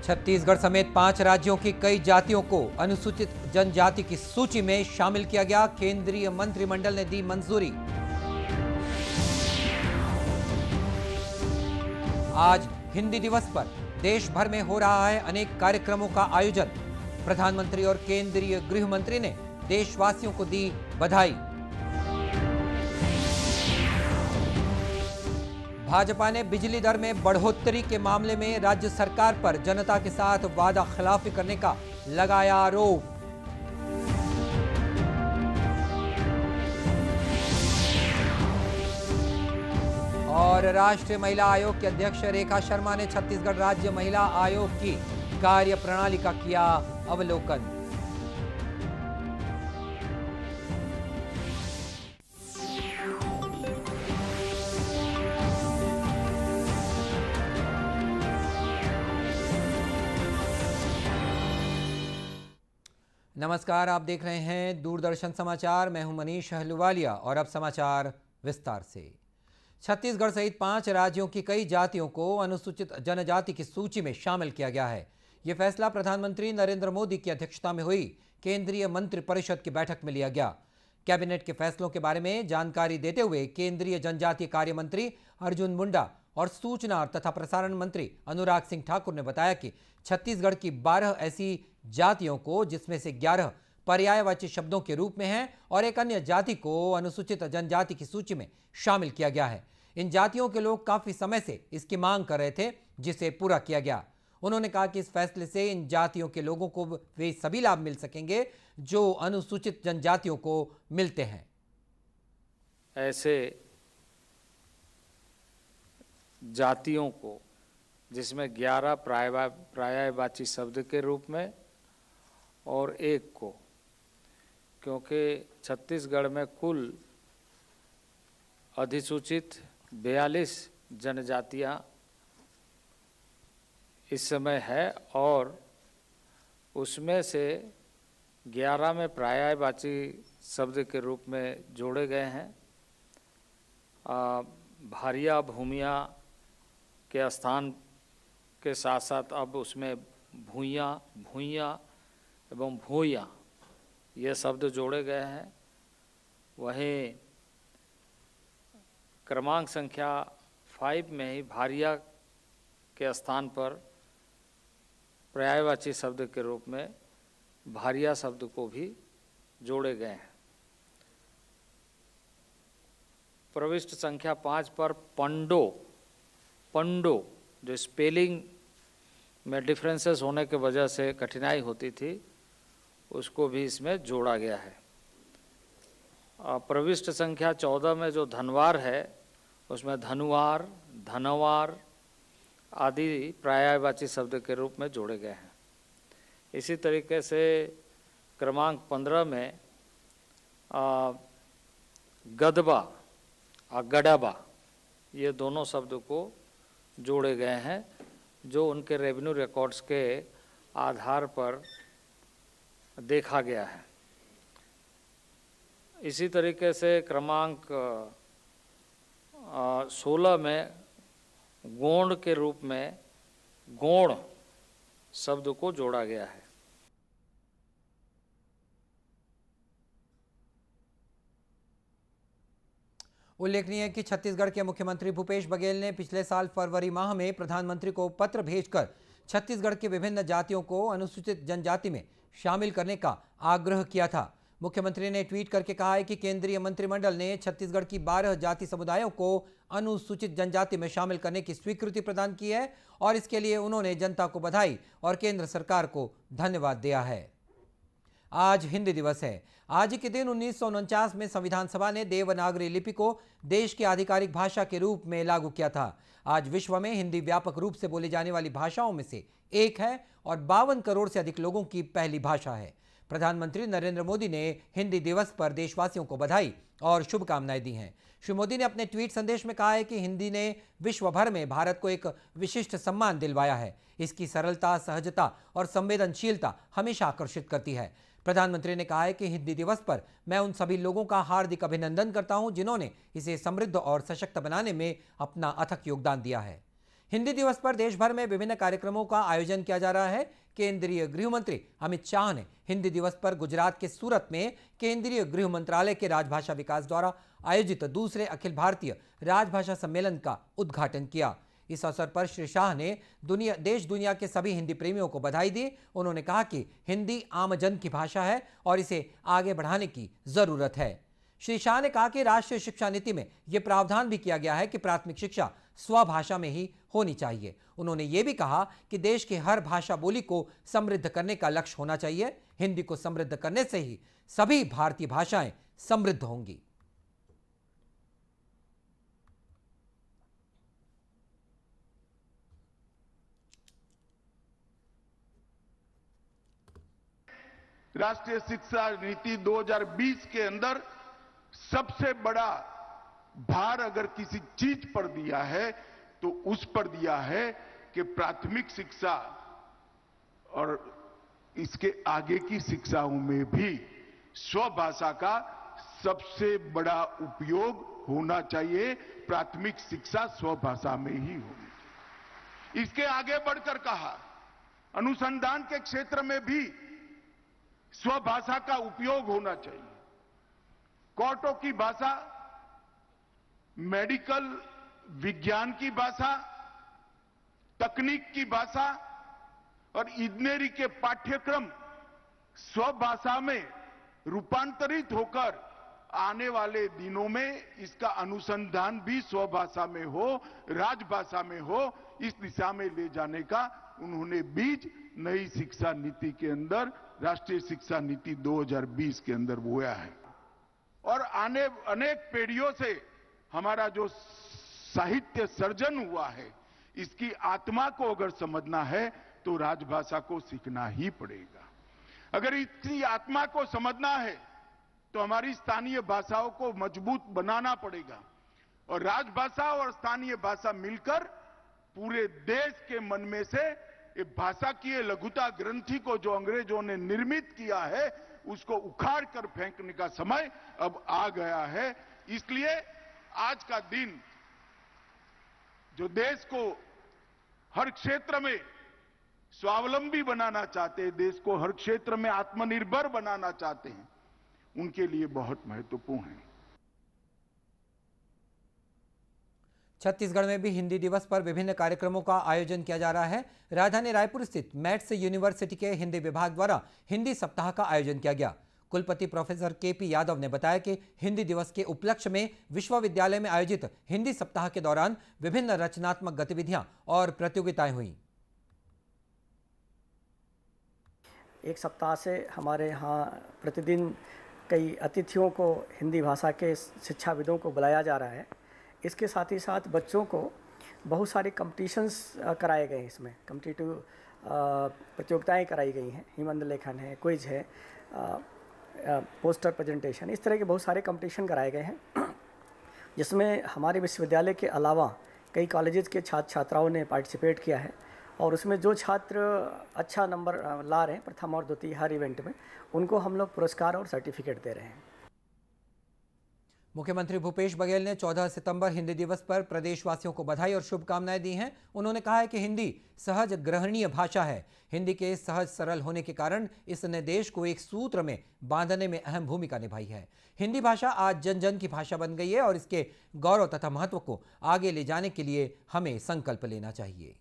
छत्तीसगढ़ समेत 5 राज्यों की कई जातियों को अनुसूचित जनजाति की सूची में शामिल किया गया। केंद्रीय मंत्रिमंडल ने दी मंजूरी। आज हिंदी दिवस पर देश भर में हो रहा है अनेक कार्यक्रमों का आयोजन। प्रधानमंत्री और केंद्रीय गृह मंत्री ने देशवासियों को दी बधाई। भाजपा ने बिजली दर में बढ़ोतरी के मामले में राज्य सरकार पर जनता के साथ वादा खिलाफी करने का लगाया आरोप। और राष्ट्रीय महिला आयोग की अध्यक्ष रेखा शर्मा ने छत्तीसगढ़ राज्य महिला आयोग की कार्यप्रणाली का किया अवलोकन। नमस्कार, आप देख रहे हैं दूरदर्शन समाचार। मैं हूं मनीष अहलुवालिया और अब समाचार विस्तार से। छत्तीसगढ़ सहित 5 राज्यों की कई जातियों को अनुसूचित जनजाति की सूची में शामिल किया गया है। यह फैसला प्रधानमंत्री नरेंद्र मोदी की अध्यक्षता में हुई केंद्रीय मंत्रिपरिषद की बैठक में लिया गया। कैबिनेट के फैसलों के बारे में जानकारी देते हुए केंद्रीय जनजातीय कार्य मंत्री अर्जुन मुंडा और सूचना तथा प्रसारण मंत्री अनुराग सिंह ठाकुर ने बताया कि छत्तीसगढ़ की 12 ऐसी जातियों को, जिसमें से 11 पर्यायवाची शब्दों के रूप में हैं और एक अन्य जाति को अनुसूचित जनजाति की सूची में शामिल किया गया है। इन जातियों के लोग काफी समय से इसकी मांग कर रहे थे, जिसे पूरा किया गया। उन्होंने कहा कि इस फैसले से इन जातियों के लोगों को वे सभी लाभ मिल सकेंगे जो अनुसूचित जनजातियों को मिलते हैं। ऐसे जातियों को, जिसमें 11 पर्यायवाची शब्द के रूप में और एक को, क्योंकि छत्तीसगढ़ में कुल अधिसूचित 42 जनजातियां इस समय है और उसमें से 11 में पर्यायवाची शब्द के रूप में जोड़े गए हैं। भारिया भूमिया के स्थान के साथ साथ अब उसमें भूइयाँ, भूइयाँ एवं भूइयाँ ये शब्द जोड़े गए हैं। वहीं क्रमांक संख्या 5 में ही भारिया के स्थान पर पर्यायवाची शब्द के रूप में भारिया शब्द को भी जोड़े गए हैं। प्रविष्ट संख्या 5 पर पंडो जो स्पेलिंग में डिफरेंसेस होने के वजह से कठिनाई होती थी, उसको भी इसमें जोड़ा गया है। प्रविष्ट संख्या 14 में जो धनवार है, उसमें धनुवार, धनवार आदि पर्यायवाची शब्द के रूप में जोड़े गए हैं। इसी तरीके से क्रमांक 15 में गदबा और गडबा ये दोनों शब्द को जोड़े गए हैं, जो उनके रेवेन्यू रिकॉर्ड्स के आधार पर देखा गया है। इसी तरीके से क्रमांक 16 में गोंड के रूप में गोंड शब्द को जोड़ा गया है। उल्लेखनीय है कि छत्तीसगढ़ के मुख्यमंत्री भूपेश बघेल ने पिछले साल फरवरी माह में प्रधानमंत्री को पत्र भेजकर छत्तीसगढ़ की विभिन्न जातियों को अनुसूचित जनजाति में शामिल करने का आग्रह किया था। मुख्यमंत्री ने ट्वीट करके कहा है कि केंद्रीय मंत्रिमंडल ने छत्तीसगढ़ की 12 जाति समुदायों को अनुसूचित जनजाति में शामिल करने की स्वीकृति प्रदान की है और इसके लिए उन्होंने जनता को बधाई और केंद्र सरकार को धन्यवाद दिया है। आज हिंदी दिवस है। आज के दिन 1949 में संविधान सभा ने देवनागरी लिपि को देश की आधिकारिक भाषा के रूप में लागू किया था। आज विश्व में हिंदी व्यापक रूप से बोली जाने वाली भाषाओं में से एक है और 52 करोड़ से अधिक लोगों की पहली भाषा है। प्रधानमंत्री नरेंद्र मोदी ने हिंदी दिवस पर देशवासियों को बधाई और शुभकामनाएं दी हैं। श्री मोदी ने अपने ट्वीट संदेश में कहा है कि हिंदी ने विश्व भर में भारत को एक विशिष्ट सम्मान दिलवाया है। इसकी सरलता, सहजता और संवेदनशीलता हमेशा आकर्षित करती है। प्रधानमंत्री ने कहा है कि हिंदी दिवस पर मैं उन सभी लोगों का हार्दिक अभिनंदन करता हूं जिन्होंने इसे समृद्ध और सशक्त बनाने में अपना अथक योगदान दिया है। हिंदी दिवस पर देश भर में विभिन्न कार्यक्रमों का आयोजन किया जा रहा है। केंद्रीय गृह मंत्री अमित शाह ने हिंदी दिवस पर गुजरात के सूरत में केंद्रीय गृह मंत्रालय के राजभाषा विकास द्वारा आयोजित दूसरे अखिल भारतीय राजभाषा सम्मेलन का उद्घाटन किया। इस अवसर पर श्री शाह ने देश दुनिया के सभी हिंदी प्रेमियों को बधाई दी। उन्होंने कहा कि हिंदी आमजन की भाषा है और इसे आगे बढ़ाने की जरूरत है। श्री शाह ने कहा कि राष्ट्रीय शिक्षा नीति में यह प्रावधान भी किया गया है कि प्राथमिक शिक्षा स्वभाषा में ही होनी चाहिए। उन्होंने ये भी कहा कि देश की हर भाषा बोली को समृद्ध करने का लक्ष्य होना चाहिए। हिंदी को समृद्ध करने से ही सभी भारतीय भाषाएं समृद्ध होंगी। राष्ट्रीय शिक्षा नीति 2020 के अंदर सबसे बड़ा भार अगर किसी चीज पर दिया है तो उस पर दिया है कि प्राथमिक शिक्षा और इसके आगे की शिक्षाओं में भी स्वभाषा का सबसे बड़ा उपयोग होना चाहिए। प्राथमिक शिक्षा स्वभाषा में ही होनी चाहिए। इसके आगे बढ़कर कहा, अनुसंधान के क्षेत्र में भी स्वभाषा का उपयोग होना चाहिए। कोर्टों की भाषा, मेडिकल विज्ञान की भाषा, तकनीक की भाषा और इंजीनियरिंग के पाठ्यक्रम स्वभाषा में रूपांतरित होकर आने वाले दिनों में इसका अनुसंधान भी स्वभाषा में हो, राजभाषा में हो, इस दिशा में ले जाने का उन्होंने बीज नई शिक्षा नीति के अंदर, राष्ट्रीय शिक्षा नीति 2020 के अंदर बोया है। और आने अनेक पीढ़ियों से हमारा जो साहित्य सर्जन हुआ है, इसकी आत्मा को अगर समझना है तो राजभाषा को सीखना ही पड़ेगा। अगर इसकी आत्मा को समझना है तो हमारी स्थानीय भाषाओं को मजबूत बनाना पड़ेगा और राजभाषा और स्थानीय भाषा मिलकर पूरे देश के मन में से ये भाषा की लघुता ग्रंथि को जो अंग्रेजों ने निर्मित किया है उसको उखाड़ कर फेंकने का समय अब आ गया है। इसलिए आज का दिन जो देश को हर क्षेत्र में स्वावलंबी बनाना चाहते हैं, देश को हर क्षेत्र में आत्मनिर्भर बनाना चाहते हैं, उनके लिए बहुत महत्वपूर्ण है। छत्तीसगढ़ में भी हिंदी दिवस पर विभिन्न कार्यक्रमों का आयोजन किया जा रहा है। राजधानी रायपुर स्थित मैथ्स यूनिवर्सिटी के हिंदी विभाग द्वारा हिंदी सप्ताह का आयोजन किया गया। कुलपति प्रोफेसर केपी यादव ने बताया कि हिंदी दिवस के उपलक्ष्य में विश्वविद्यालय में आयोजित हिंदी सप्ताह के दौरान विभिन्न रचनात्मक गतिविधियां और प्रतियोगिताएं हुई। एक सप्ताह से हमारे यहाँ प्रतिदिन कई अतिथियों को हिंदी भाषा के शिक्षाविदों को बुलाया जा रहा है। इसके साथ ही साथ बच्चों को बहुत सारे कंपटीशंस कराए गए हैं। इसमें कॉम्पिटिटिव प्रतियोगिताएं कराई गई हैं, निबंध लेखन है, क्विज है, पोस्टर प्रेजेंटेशन, इस तरह के बहुत सारे कंपटीशन कराए गए हैं, जिसमें हमारे विश्वविद्यालय के अलावा कई कॉलेजेस के छात्र छात्राओं ने पार्टिसिपेट किया है। और उसमें जो छात्र अच्छा नंबर ला रहे हैं प्रथम और द्वितीय हर इवेंट में, उनको हम लोग पुरस्कार और सर्टिफिकेट दे रहे हैं। मुख्यमंत्री भूपेश बघेल ने 14 सितंबर हिंदी दिवस पर प्रदेशवासियों को बधाई और शुभकामनाएं दी हैं। उन्होंने कहा है कि हिंदी सहज ग्रहणीय भाषा है। हिंदी के सहज सरल होने के कारण इसने देश को एक सूत्र में बांधने में अहम भूमिका निभाई है। हिंदी भाषा आज जन जन की भाषा बन गई है और इसके गौरव तथा महत्व को आगे ले जाने के लिए हमें संकल्प लेना चाहिए।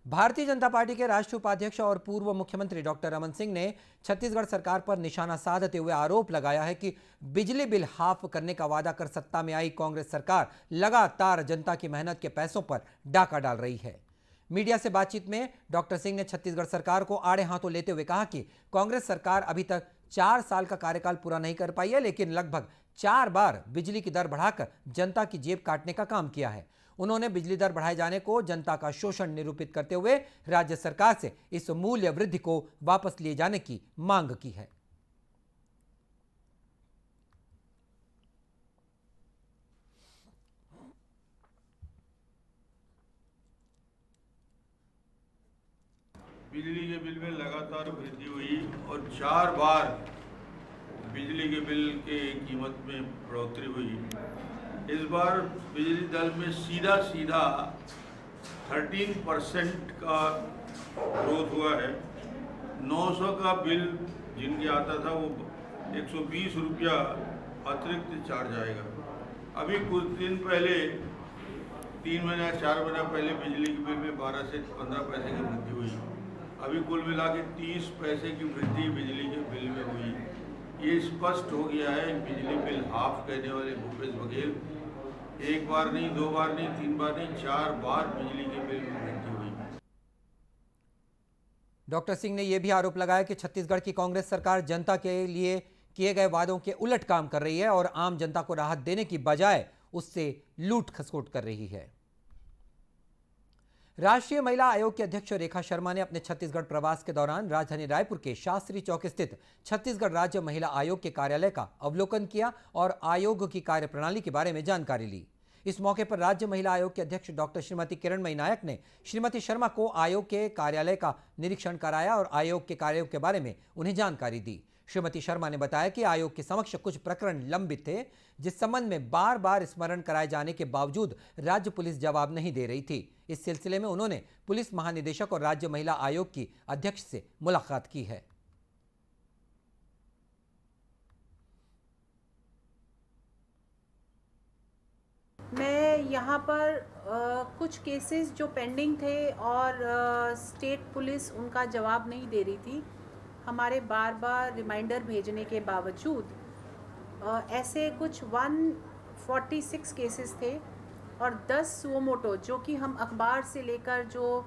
भारतीय जनता पार्टी के राष्ट्रीय उपाध्यक्ष और पूर्व मुख्यमंत्री डॉक्टर रमन सिंह ने छत्तीसगढ़ सरकार पर निशाना साधते हुए आरोप लगाया है कि बिजली बिल हाफ करने का वादा कर सत्ता में आई कांग्रेस सरकार लगातार जनता की मेहनत के पैसों पर डाका डाल रही है। मीडिया से बातचीत में डॉक्टर सिंह ने छत्तीसगढ़ सरकार को आड़े हाथों लेते हुए कहा कि कांग्रेस सरकार अभी तक 4 साल का कार्यकाल पूरा नहीं कर पाई है, लेकिन लगभग 4 बार बिजली की दर बढ़ाकर जनता की जेब काटने का काम किया है। उन्होंने बिजली दर बढ़ाए जाने को जनता का शोषण निरूपित करते हुए राज्य सरकार से इस मूल्य वृद्धि को वापस लिए जाने की मांग की है। बिजली के बिल में लगातार वृद्धि हुई और 4 बार बिजली के बिल के कीमत में बढ़ोतरी हुई। इस बार बिजली दर में सीधा 13% का ग्रोथ हुआ है। 900 का बिल जिनके आता था वो 120 रुपया अतिरिक्त चार्ज आएगा। अभी कुछ दिन पहले 3 महीना 4 महीना पहले बिजली के बिल में 12 से 15 पैसे की वृद्धि हुई। अभी कुल मिला के 30 पैसे की वृद्धि बिजली के बिल में हुई। ये स्पष्ट हो गया है बिजली बिल हाफ कहने वाले भूपेश बघेल एक बार नहीं, 2 बार नहीं, 3 बार नहीं, 4 बार बिजली के बिल में वृद्धि हुई। डॉक्टर सिंह ने यह भी आरोप लगाया कि छत्तीसगढ़ की कांग्रेस सरकार जनता के लिए किए गए वादों के उलट काम कर रही है और आम जनता को राहत देने की बजाय उससे लूट खसोट कर रही है। राष्ट्रीय महिला आयोग की अध्यक्ष रेखा शर्मा ने अपने छत्तीसगढ़ प्रवास के दौरान राजधानी रायपुर के शास्त्री चौक स्थित छत्तीसगढ़ राज्य महिला आयोग के कार्यालय का अवलोकन किया और आयोग की कार्यप्रणाली के बारे में जानकारी ली। इस मौके पर राज्य महिला आयोग के अध्यक्ष डॉक्टर श्रीमती किरणमयी नायक ने श्रीमती शर्मा को आयोग के कार्यालय का निरीक्षण कराया और आयोग के कार्यों के बारे में उन्हें जानकारी दी। श्रीमती शर्मा ने बताया कि आयोग के समक्ष कुछ प्रकरण लंबित थे, जिस संबंध में बार बार स्मरण कराए जाने के बावजूद राज्य पुलिस जवाब नहीं दे रही थी। इस सिलसिले में उन्होंने पुलिस महानिदेशक और राज्य महिला आयोग की अध्यक्ष से मुलाकात की है। मैं यहाँ पर कुछ केसेस जो पेंडिंग थे और स्टेट पुलिस उनका जवाब नहीं दे रही थी, हमारे बार बार रिमाइंडर भेजने के बावजूद ऐसे कुछ 146 केसेस थे और 10 सुओ मोटो, जो कि हम अखबार से लेकर जो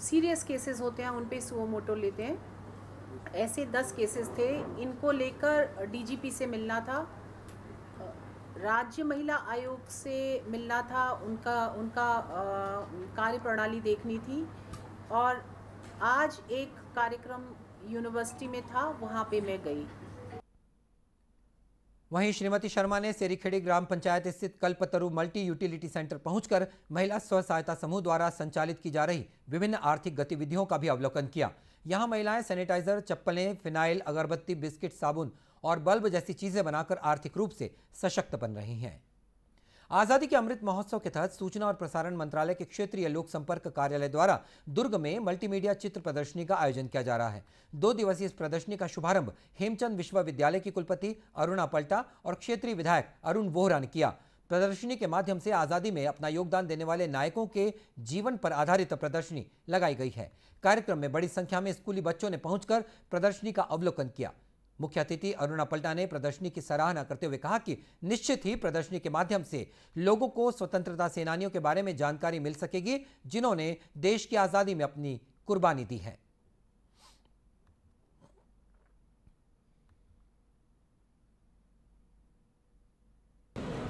सीरियस केसेस होते हैं उन पे सुओ मोटो लेते हैं, ऐसे 10 केसेस थे। इनको लेकर डीजीपी से मिलना था, राज्य महिला आयोग से मिलना था, उनका कार्यप्रणाली देखनी थी और आज एक कार्यक्रम यूनिवर्सिटी में था, वहाँ पे मैं गई। वहीं श्रीमती शर्मा ने सेरीखेड़ी ग्राम पंचायत स्थित कल्पतरु मल्टी यूटिलिटी सेंटर पहुंचकर महिला स्व सहायता समूह द्वारा संचालित की जा रही विभिन्न आर्थिक गतिविधियों का भी अवलोकन किया। यहां महिलाएं सैनिटाइजर, चप्पलें, फिनाइल, अगरबत्ती, बिस्किट, साबुन और बल्ब जैसी चीजें बनाकर आर्थिक रूप से सशक्त बन रही हैं। आजादी के अमृत महोत्सव के तहत सूचना और प्रसारण मंत्रालय के क्षेत्रीय लोक संपर्क कार्यालय द्वारा दुर्ग में मल्टीमीडिया चित्र प्रदर्शनी का आयोजन किया जा रहा है। 2 दिवसीय इस प्रदर्शनी का शुभारंभ हेमचंद विश्वविद्यालय की कुलपति अरुणा पल्टा और क्षेत्रीय विधायक अरुण वोहरा ने किया। प्रदर्शनी के माध्यम से आजादी में अपना योगदान देने वाले नायकों के जीवन पर आधारित प्रदर्शनी लगाई गई है। कार्यक्रम में बड़ी संख्या में स्कूली बच्चों ने पहुंचकर प्रदर्शनी का अवलोकन किया। मुख्य अतिथि अरुणा पल्टा ने प्रदर्शनी की सराहना करते हुए कहा कि निश्चित ही प्रदर्शनी के माध्यम से लोगों को स्वतंत्रता सेनानियों के बारे में जानकारी मिल सकेगी, जिन्होंने देश की आजादी में अपनी कुर्बानी दी है।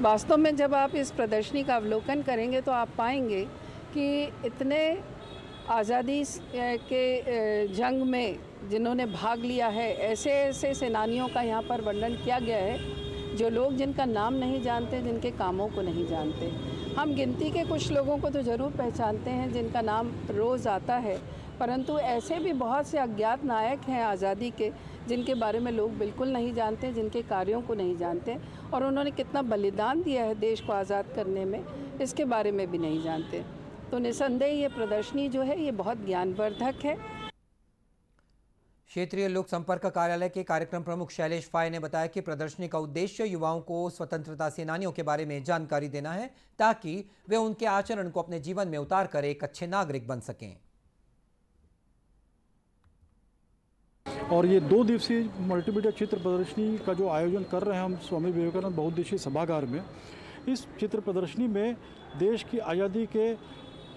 वास्तव में जब आप इस प्रदर्शनी का अवलोकन करेंगे तो आप पाएंगे कि इतने आज़ादी के जंग में जिन्होंने भाग लिया है, ऐसे ऐसे सेनानियों का यहाँ पर वर्णन किया गया है, जो लोग जिनका नाम नहीं जानते, जिनके कामों को नहीं जानते। हम गिनती के कुछ लोगों को तो ज़रूर पहचानते हैं जिनका नाम रोज़ आता है, परंतु ऐसे भी बहुत से अज्ञात नायक हैं आज़ादी के, जिनके बारे में लोग बिल्कुल नहीं जानते, जिनके कार्यों को नहीं जानते और उन्होंने कितना बलिदान दिया है देश को आज़ाद करने में, इसके बारे में भी नहीं जानते। तो निसंदेह ये प्रदर्शनी जो है ये बहुत ज्ञानवर्धक है। क्षेत्रीय लोक संपर्क कार्यालय के कार्यक्रम प्रमुख शैलेश फाय ने बताया कि प्रदर्शनी का उद्देश्य युवाओं को स्वतंत्रता सेनानियों के बारे में जानकारी देना है, ताकि वे उनके आचरण को अपने जीवन में उतार कर एक अच्छे नागरिक बन सकें। और ये 2 दिवसीय मल्टीमीडिया चित्र प्रदर्शनी का जो आयोजन कर रहे हैं हम स्वामी विवेकानंद बहुउद्देशीय सभागार में, इस चित्र प्रदर्शनी में देश की आज़ादी के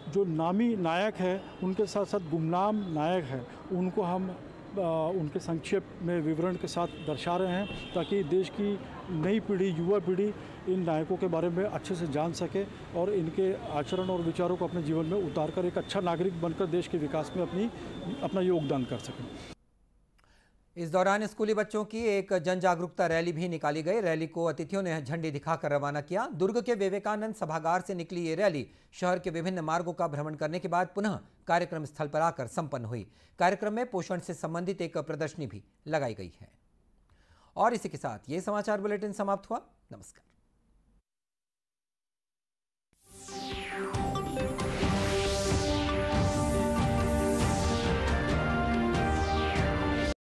जो नामी नायक हैं, उनके साथ साथ गुमनाम नायक हैं, उनको हम उनके संक्षेप में विवरण के साथ दर्शा रहे हैं, ताकि देश की नई पीढ़ी, युवा पीढ़ी इन नायकों के बारे में अच्छे से जान सके और इनके आचरण और विचारों को अपने जीवन में उतार कर एक अच्छा नागरिक बनकर देश के विकास में अपना योगदान कर सकें। इस दौरान स्कूली बच्चों की एक जन जागरूकता रैली भी निकाली गई। रैली को अतिथियों ने झंडी दिखाकर रवाना किया। दुर्ग के विवेकानंद सभागार से निकली ये रैली शहर के विभिन्न मार्गों का भ्रमण करने के बाद पुनः कार्यक्रम स्थल पर आकर संपन्न हुई। कार्यक्रम में पोषण से संबंधित एक प्रदर्शनी भी लगाई गई है। और इसी के साथ ये समाचार बुलेटिन समाप्त हुआ। नमस्कार।